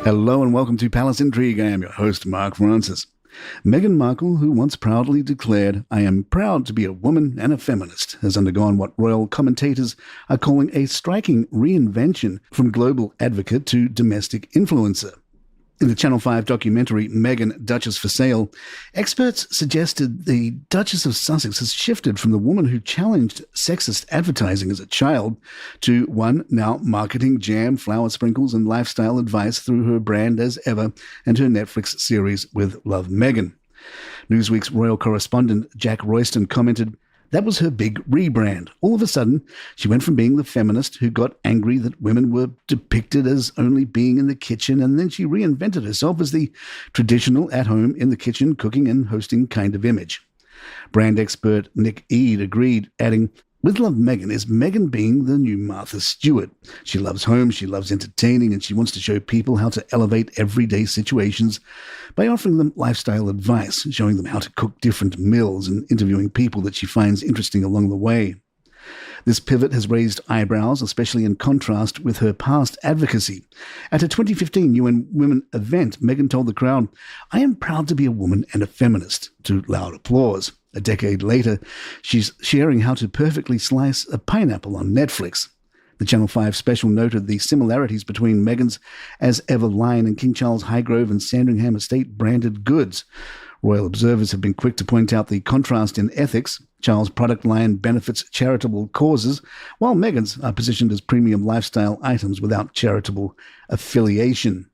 Hello and welcome to Palace Intrigue. I am your host, Mark Francis. Meghan Markle, who once proudly declared, "I am proud to be a woman and a feminist," has undergone what royal commentators are calling a striking reinvention from global advocate to domestic influencer. In the Channel 5 documentary Meghan, Duchess For Sale, experts suggested the Duchess of Sussex has shifted from the woman who challenged sexist advertising as a child to one now marketing jam, flower sprinkles and lifestyle advice through her brand as ever and her Netflix series with Love Meghan. Newsweek's royal correspondent Jack Royston commented, "That was her big rebrand. All of a sudden, she went from being the feminist who got angry that women were depicted as only being in the kitchen, and then she reinvented herself as the traditional at-home, in the kitchen, cooking and hosting kind of image." Brand expert Nick Eade agreed, adding, "With Love Meghan is Meghan being the new Martha Stewart. She loves home, she loves entertaining, and she wants to show people how to elevate everyday situations by offering them lifestyle advice, showing them how to cook different meals and interviewing people that she finds interesting along the way." This pivot has raised eyebrows, especially in contrast with her past advocacy. At a 2015 UN Women event, Meghan told the crowd, "I am proud to be a woman and a feminist," to loud applause. A decade later, she's sharing how to perfectly slice a pineapple on Netflix. The Channel 5 special noted the similarities between Meghan's As Ever line and King Charles Highgrove and Sandringham Estate branded goods. Royal observers have been quick to point out the contrast in ethics. Charles' product line benefits charitable causes, while Meghan's are positioned as premium lifestyle items without charitable affiliation.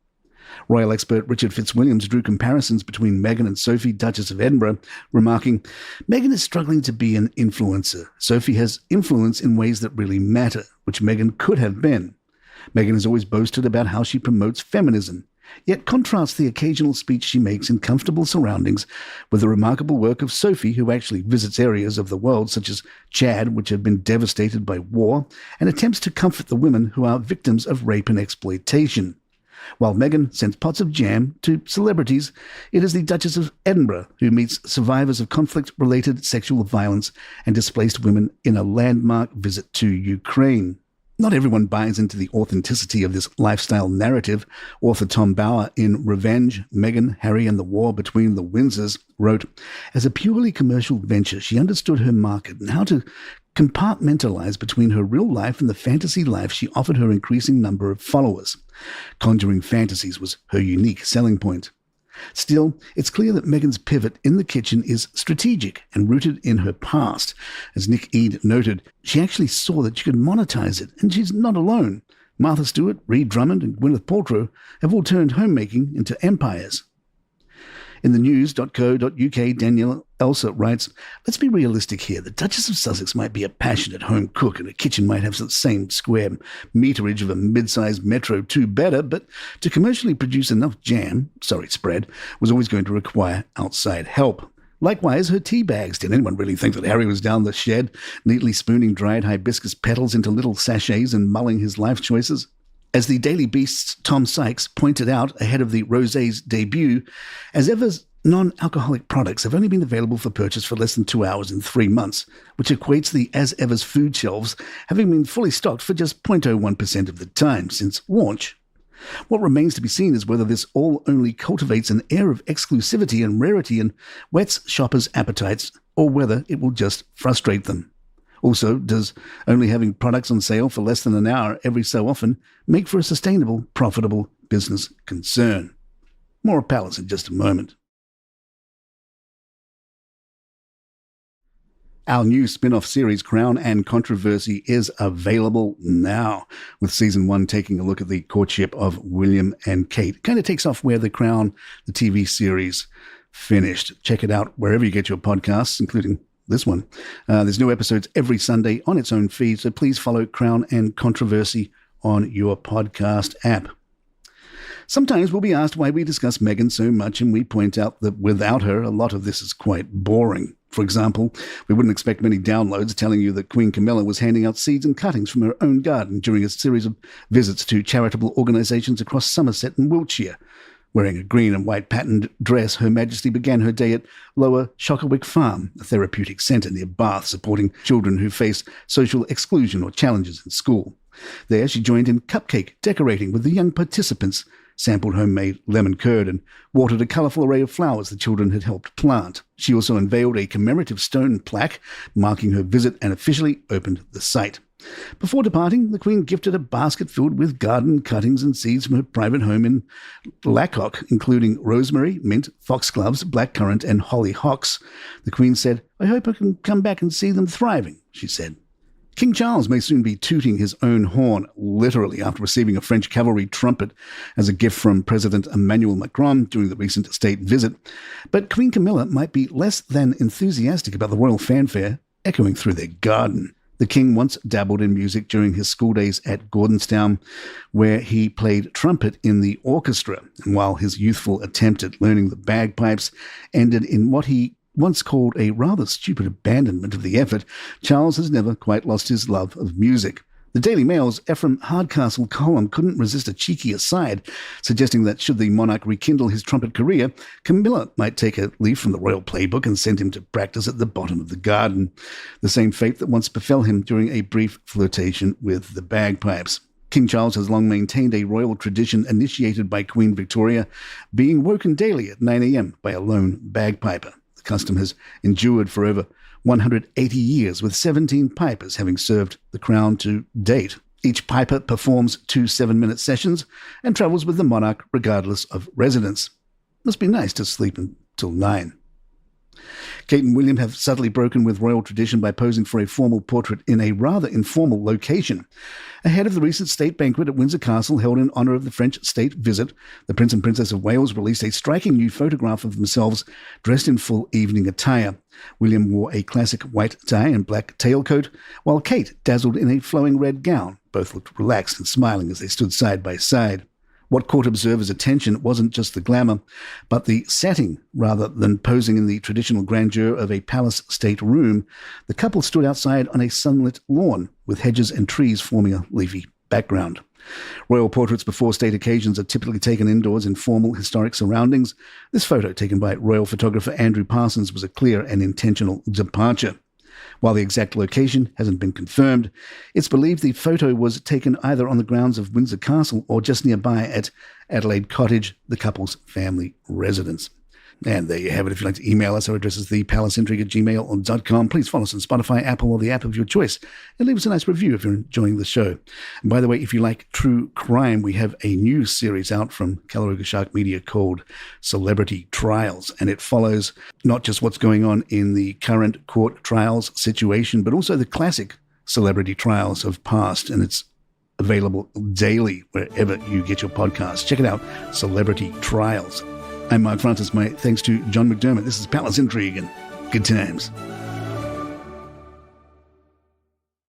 Royal expert Richard Fitzwilliams drew comparisons between Meghan and Sophie, Duchess of Edinburgh, remarking, "Meghan is struggling to be an influencer. Sophie has influence in ways that really matter, which Meghan could have been. Meghan has always boasted about how she promotes feminism, yet contrasts the occasional speech she makes in comfortable surroundings with the remarkable work of Sophie, who actually visits areas of the world such as Chad, which have been devastated by war, and attempts to comfort the women who are victims of rape and exploitation. While Meghan sends pots of jam to celebrities, it is the Duchess of Edinburgh who meets survivors of conflict-related sexual violence and displaced women in a landmark visit to Ukraine." Not everyone buys into the authenticity of this lifestyle narrative. Author Tom Bauer in Revenge, Meghan, Harry and the War Between the Windsors wrote, "As a purely commercial venture, she understood her market and how to compartmentalize between her real life and the fantasy life she offered her increasing number of followers. Conjuring fantasies was her unique selling point. Still, it's clear that Meghan's pivot in the kitchen is strategic and rooted in her past. As Nick Eade noted, she actually saw that she could monetize it, and she's not alone. Martha Stewart, Rhea Drummond and Gwyneth Paltrow have all turned homemaking into empires." In the news.co.uk, Danielle Elsa writes, "Let's be realistic here. The Duchess of Sussex might be a passionate home cook and her kitchen might have the same square meterage of a mid-sized Metro 2 better, but to commercially produce enough spread, was always going to require outside help. Likewise, her tea bags. Did anyone really think that Harry was down the shed, neatly spooning dried hibiscus petals into little sachets and mulling his life choices? As the Daily Beast's Tom Sykes pointed out ahead of the Rosé's debut, As Ever's non-alcoholic products have only been available for purchase for less than 2 hours in 3 months, which equates the As Ever's food shelves having been fully stocked for just 0.01% of the time since launch. What remains to be seen is whether this all only cultivates an air of exclusivity and rarity and whets shoppers' appetites, or whether it will just frustrate them. Also, does only having products on sale for less than an hour every so often make for a sustainable, profitable business concern? More of Palace in just a moment. Our new spin-off series, Crown and Controversy, is available now, with Season 1 taking a look at the courtship of William and Kate. Kind of takes off where The Crown, the TV series, finished. Check it out wherever you get your podcasts, including this one. There's new episodes every Sunday on its own feed, so please follow Crown and Controversy on your podcast app. Sometimes we'll be asked why we discuss Meghan so much, and we point out that without her, a lot of this is quite boring. For example, we wouldn't expect many downloads telling you that Queen Camilla was handing out seeds and cuttings from her own garden during a series of visits to charitable organisations across Somerset and Wiltshire. Wearing a green and white patterned dress, Her Majesty began her day at Lower Shockerwick Farm, a therapeutic centre near Bath, supporting children who face social exclusion or challenges in school. There, she joined in cupcake decorating with the young participants, sampled homemade lemon curd, and watered a colourful array of flowers the children had helped plant. She also unveiled a commemorative stone plaque marking her visit and officially opened the site. Before departing, the Queen gifted a basket filled with garden cuttings and seeds from her private home in Lacock, including rosemary, mint, foxgloves, blackcurrant, and hollyhocks. The Queen said, "I hope I can come back and see them thriving," she said. King Charles may soon be tooting his own horn, literally, after receiving a French cavalry trumpet as a gift from President Emmanuel Macron during the recent state visit. But Queen Camilla might be less than enthusiastic about the royal fanfare echoing through their garden. The king once dabbled in music during his school days at Gordonstown, where he played trumpet in the orchestra. And while his youthful attempt at learning the bagpipes ended in what he once called a rather stupid abandonment of the effort, Charles has never quite lost his love of music. The Daily Mail's Ephraim Hardcastle column couldn't resist a cheeky aside, suggesting that should the monarch rekindle his trumpet career, Camilla might take a leaf from the royal playbook and send him to practice at the bottom of the garden, the same fate that once befell him during a brief flirtation with the bagpipes. King Charles has long maintained a royal tradition initiated by Queen Victoria, being woken daily at 9 a.m. by a lone bagpiper. The custom has endured for over 180 years, with 17 pipers having served the crown to date. Each piper performs 2 7-minute sessions and travels with the monarch regardless of residence. Must be nice to sleep until 9. Kate and William have subtly broken with royal tradition by posing for a formal portrait in a rather informal location. Ahead of the recent state banquet at Windsor Castle held in honour of the French state visit, the Prince and Princess of Wales released a striking new photograph of themselves dressed in full evening attire. William wore a classic white tie and black tailcoat, while Kate dazzled in a flowing red gown. Both looked relaxed and smiling as they stood side by side. What caught observers' attention wasn't just the glamour, but the setting. Rather than posing in the traditional grandeur of a palace state room, the couple stood outside on a sunlit lawn, with hedges and trees forming a leafy background. Royal portraits before state occasions are typically taken indoors in formal, historic surroundings. This photo, taken by royal photographer Andrew Parsons, was a clear and intentional departure. While the exact location hasn't been confirmed, it's believed the photo was taken either on the grounds of Windsor Castle or just nearby at Adelaide Cottage, the couple's family residence. And there you have it. If you'd like to email us, our address is thepalaceintrigue@gmail.com. Please follow us on Spotify, Apple, or the app of your choice. And leave us a nice review if you're enjoying the show. And by the way, if you like true crime, we have a new series out from Calaruga Shark Media called Celebrity Trials. And it follows not just what's going on in the current court trials situation, but also the classic celebrity trials of past. And it's available daily wherever you get your podcasts. Check it out, Celebrity Trials. I'm Mark Francis. My thanks to John McDermott. This is Palace Intrigue, and good times.